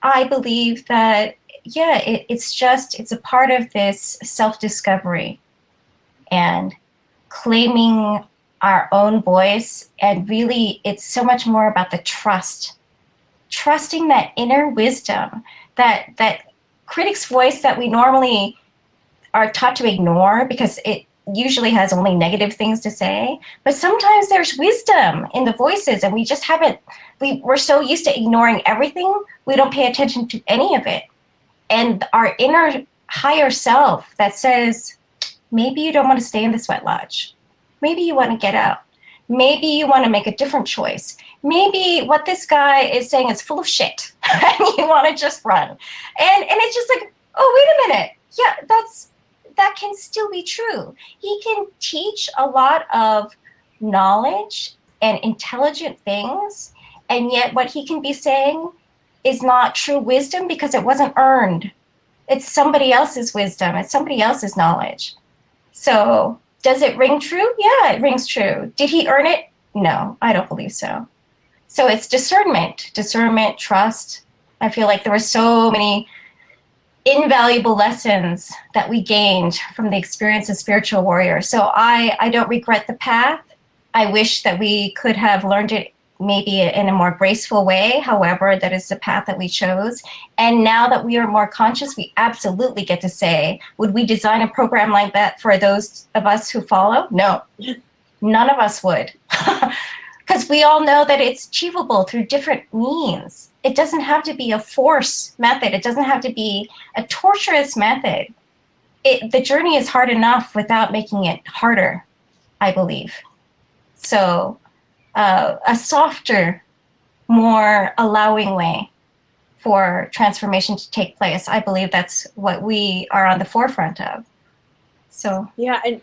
I believe that, yeah, it's a part of this self-discovery and claiming our own voice. And really, it's so much more about the trusting that inner wisdom, that critic's voice that we normally are taught to ignore because it usually has only negative things to say. But sometimes there's wisdom in the voices and we just we're so used to ignoring everything, we don't pay attention to any of it. And our inner higher self that says, maybe you don't want to stay in the sweat lodge. Maybe you want to get out. Maybe you want to make a different choice. Maybe what this guy is saying is full of shit and you want to just run. And it's just like, oh, wait a minute. Yeah, that can still be true. He can teach a lot of knowledge and intelligent things, and yet what he can be saying is not true wisdom because it wasn't earned. It's somebody else's wisdom. It's somebody else's knowledge. So does it ring true? Yeah, it rings true. Did he earn it? No, I don't believe so. So it's discernment, trust. I feel like there were so many invaluable lessons that we gained from the experience of Spiritual Warrior. So I don't regret the path. I wish that we could have learned it maybe in a more graceful way. However, that is the path that we chose. And now that we are more conscious, we absolutely get to say, would we design a program like that for those of us who follow? No, none of us would. Because we all know that it's achievable through different means. It doesn't have to be a force method. It doesn't have to be a torturous method. The journey is hard enough without making it harder, I believe. So a softer, more allowing way for transformation to take place. I believe that's what we are on the forefront of. So yeah, and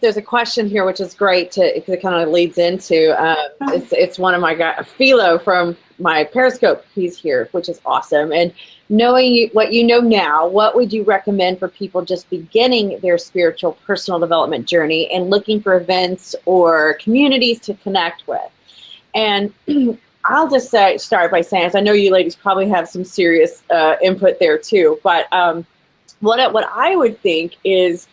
there's a question here which is great to kind of leads into. It's one of my guys, Philo from my Periscope. He's here, which is awesome. And knowing what you know now, what would you recommend for people just beginning their spiritual personal development journey and looking for events or communities to connect with? And I'll just start by saying, as I know you ladies probably have some serious input there too, but what I would think is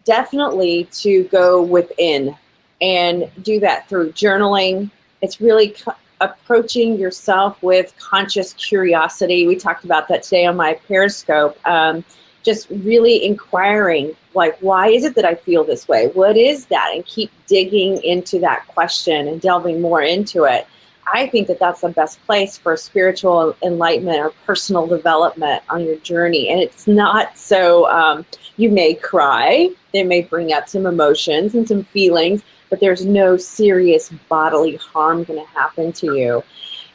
definitely to go within and do that through journaling. It's really approaching yourself with conscious curiosity. We talked about that today on my Periscope. Just really inquiring, like, why is it that I feel this way? What is that? And keep digging into that question and delving more into it. I think that that's the best place for spiritual enlightenment or personal development on your journey. And it's not so, you may cry, it may bring up some emotions and some feelings, but there's no serious bodily harm going to happen to you.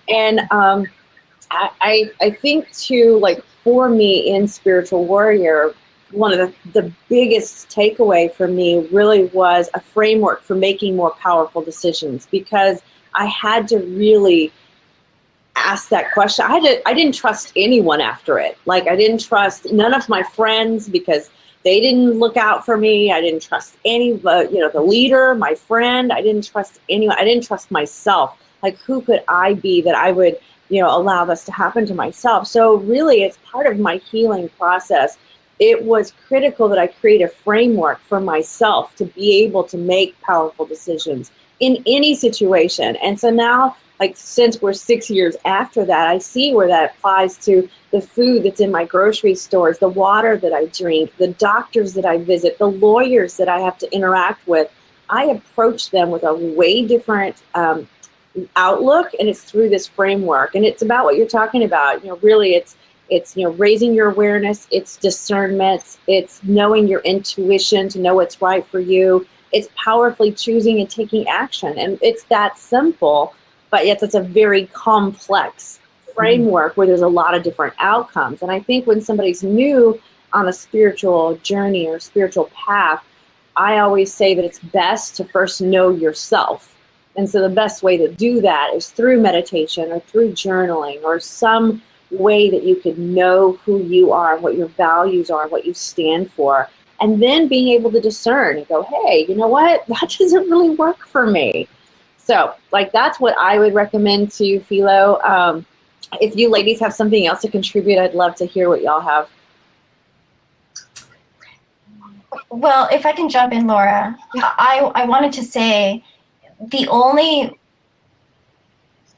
And I think too, like for me in Spiritual Warrior, one of the biggest takeaway for me really was a framework for making more powerful decisions, because I had to really asked that question, I didn't trust anyone after it. Like, I didn't trust none of my friends because they didn't look out for me. I didn't trust any, the leader, my friend. I didn't trust anyone. I didn't trust myself. Like, who could I be that I would, allow this to happen to myself? So really, it's part of my healing process. It was critical that I create a framework for myself to be able to make powerful decisions in any situation. And so now, like, since we're 6 years after that, I see where that applies to the food that's in my grocery stores, the water that I drink, the doctors that I visit, the lawyers that I have to interact with. I approach them with a way different outlook, and it's through this framework. And it's about what you're talking about. Really, it's raising your awareness, it's discernment, it's knowing your intuition to know what's right for you. It's powerfully choosing and taking action. And it's that simple, but yet it's a very complex framework where there's a lot of different outcomes. And I think when somebody's new on a spiritual journey or spiritual path, I always say that it's best to first know yourself. And so the best way to do that is through meditation or through journaling or some way that you could know who you are, what your values are, what you stand for, and then being able to discern and go, hey, you know what? That doesn't really work for me. So, like, that's what I would recommend to you, Philo. If you ladies have something else to contribute, I'd love to hear what y'all have. Well, if I can jump in, Laura, I wanted to say the only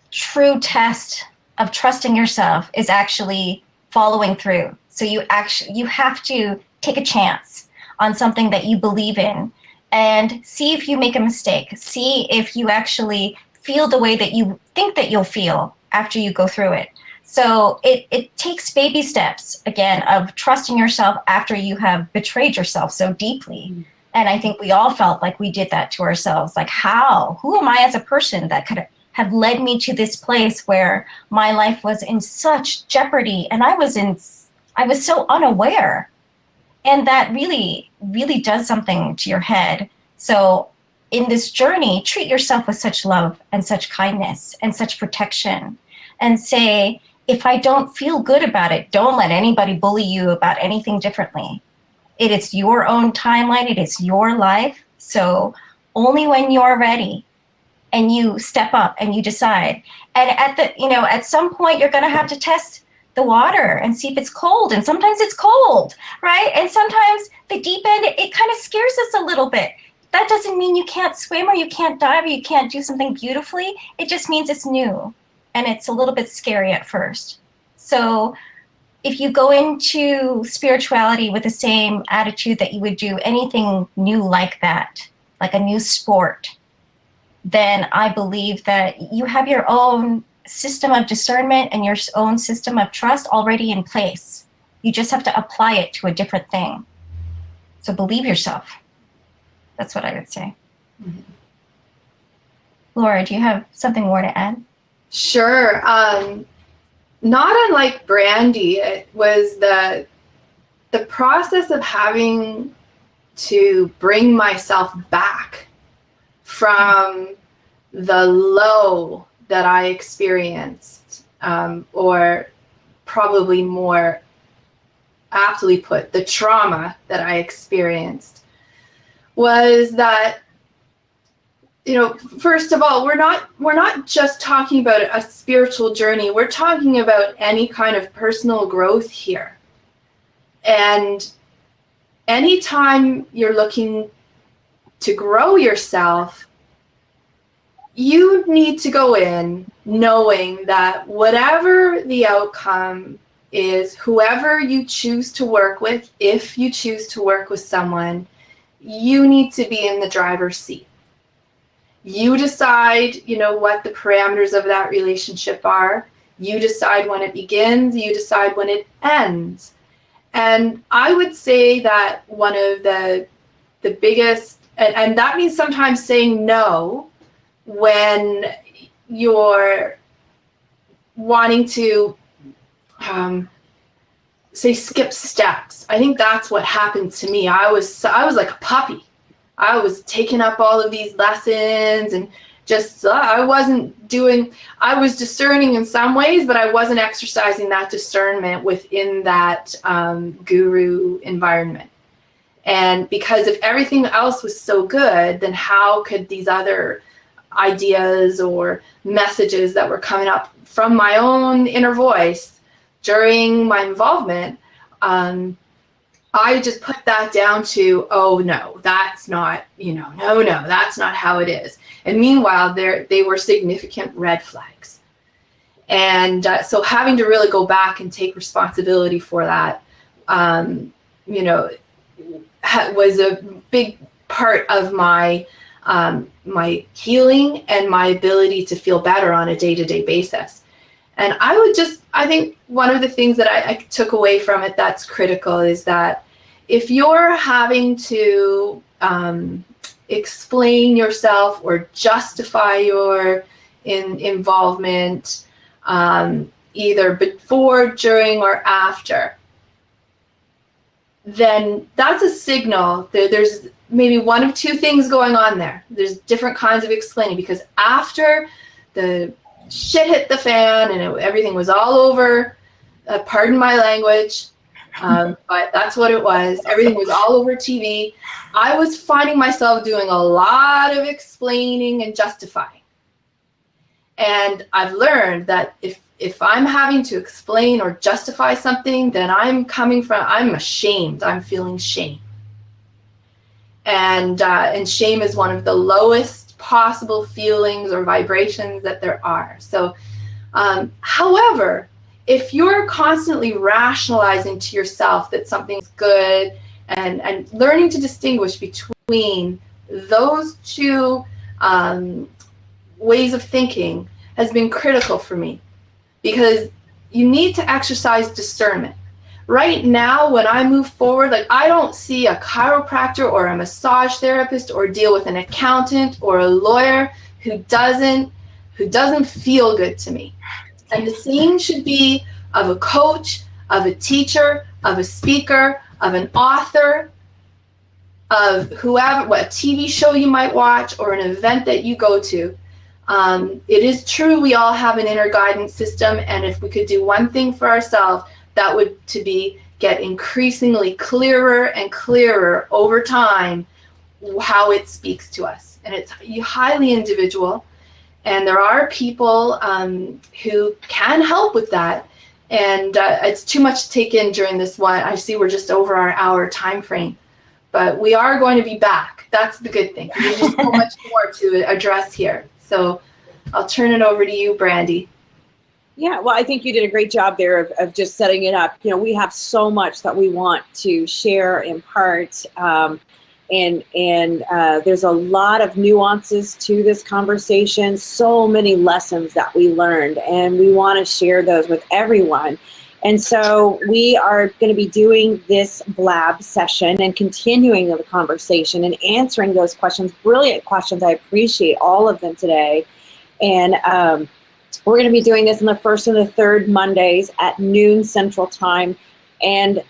true test of trusting yourself is actually following through. So you have to take a chance on something that you believe in and see if you make a mistake. See if you actually feel the way that you think that you'll feel after you go through it. So it takes baby steps, again, of trusting yourself after you have betrayed yourself so deeply. Mm-hmm. And I think we all felt like we did that to ourselves. Like, how? Who am I as a person that could have led me to this place where my life was in such jeopardy and I was so unaware? And that really, really does something to your head. So in this journey, treat yourself with such love and such kindness and such protection, and say, if I don't feel good about it, don't let anybody bully you about anything differently. It is your own timeline. It is your life. So only when you're ready and you step up and you decide. And at some point, you're going to have to test the water and see if it's cold. And sometimes it's cold, right? And sometimes the deep end, it kind of scares us a little bit. That doesn't mean you can't swim or you can't dive or you can't do something beautifully. It just means it's new and it's a little bit scary at first. So if you go into spirituality with the same attitude that you would do anything new like that, like a new sport, then I believe that you have your own system of discernment and your own system of trust already in place. You just have to apply it to a different thing. So believe yourself. That's what I would say. Mm-hmm. Laura, do you have something more to add? Sure. Not unlike Brandy, it was the process of having to bring myself back from the low that I experienced, or probably more aptly put, the trauma that I experienced, was that, first of all, we're not just talking about a spiritual journey. We're talking about any kind of personal growth here. And anytime you're looking to grow yourself, you need to go in knowing that whatever the outcome is, whoever you choose to work with, if you choose to work with someone, you need to be in the driver's seat. You decide, what the parameters of that relationship are. You decide when it begins. You decide when it ends. And I would say that one of the biggest, and that means sometimes saying no when you're wanting to, say, skip steps. I think that's what happened to me. I was like a puppy. I was taking up all of these lessons just I was discerning in some ways, but I wasn't exercising that discernment within that guru environment. And because if everything else was so good, then how could these other ideas or messages that were coming up from my own inner voice during my involvement, I just put that down to, oh no, that's not, no, that's not how it is. And meanwhile, they were significant red flags. And so having to really go back and take responsibility for that, was a big part of my my healing and my ability to feel better on a day-to-day basis. And I think one of the things that I took away from it that's critical is that if you're having to explain yourself or justify your involvement, either before, during, or after, then that's a signal. There's maybe one of two things going on there. There's different kinds of explaining, because after the shit hit the fan and everything was all over, pardon my language, but that's what it was. Everything was all over TV. I was finding myself doing a lot of explaining and justifying. And I've learned that if I'm having to explain or justify something, then I'm ashamed. I'm feeling shame. And shame is one of the lowest possible feelings or vibrations that there are. So, however, if you're constantly rationalizing to yourself that something's good and learning to distinguish between those two ways of thinking has been critical for me, because you need to exercise discernment. Right now, when I move forward, like, I don't see a chiropractor or a massage therapist or deal with an accountant or a lawyer who doesn't feel good to me. And the same should be of a coach, of a teacher, of a speaker, of an author, of whoever, what TV show you might watch or an event that you go to. It is true we all have an inner guidance system, and if we could do one thing for ourselves, that would to be get increasingly clearer and clearer over time how it speaks to us. And it's highly individual, and there are people who can help with that. And it's too much to take in during this one. I see we're just over our hour time frame, but we are going to be back. That's the good thing. There's just so much more to address here. So I'll turn it over to you, Brandy. Yeah, well, I think you did a great job there of just setting it up. We have so much that we want to share, impart, and there's a lot of nuances to this conversation, so many lessons that we learned, and we want to share those with everyone. And so we are going to be doing this blab session and continuing the conversation and answering those questions, brilliant questions. I appreciate all of them today. And we're going to be doing this on the first and the third Mondays at noon Central Time. And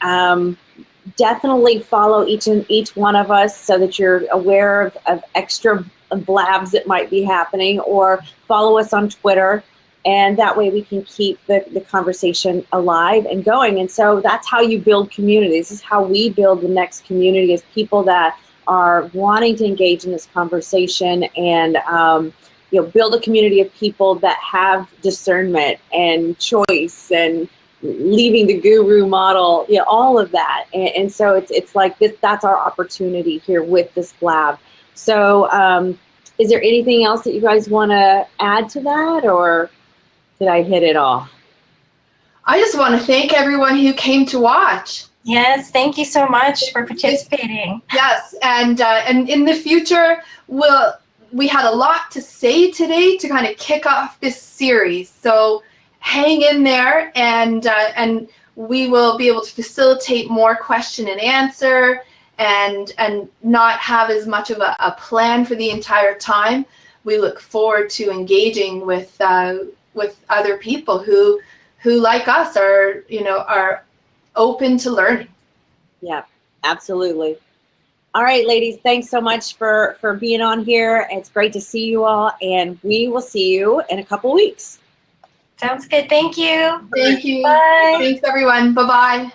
definitely follow each one of us so that you're aware of extra blabs that might be happening, or follow us on Twitter. And that way we can keep the conversation alive and going. And so that's how you build community. This is how we build the next community, is people that are wanting to engage in this conversation and build a community of people that have discernment and choice and leaving the guru model, all of that. And so it's like this. That's our opportunity here with this blab. So is there anything else that you guys want to add to that, or did I hit it all? I just want to thank everyone who came to watch. Yes, thank you so much for participating. Yes, and in the future, we had a lot to say today to kind of kick off this series. So hang in there, and we will be able to facilitate more question and answer, and not have as much of a plan for the entire time. We look forward to engaging with other people who like us are open to learning. Yeah, absolutely. All right, ladies, thanks so much for being on here. It's great to see you all, and we will see you in a couple weeks. Sounds good. Thank you. Thank you. Bye. Thanks, everyone. Bye-bye.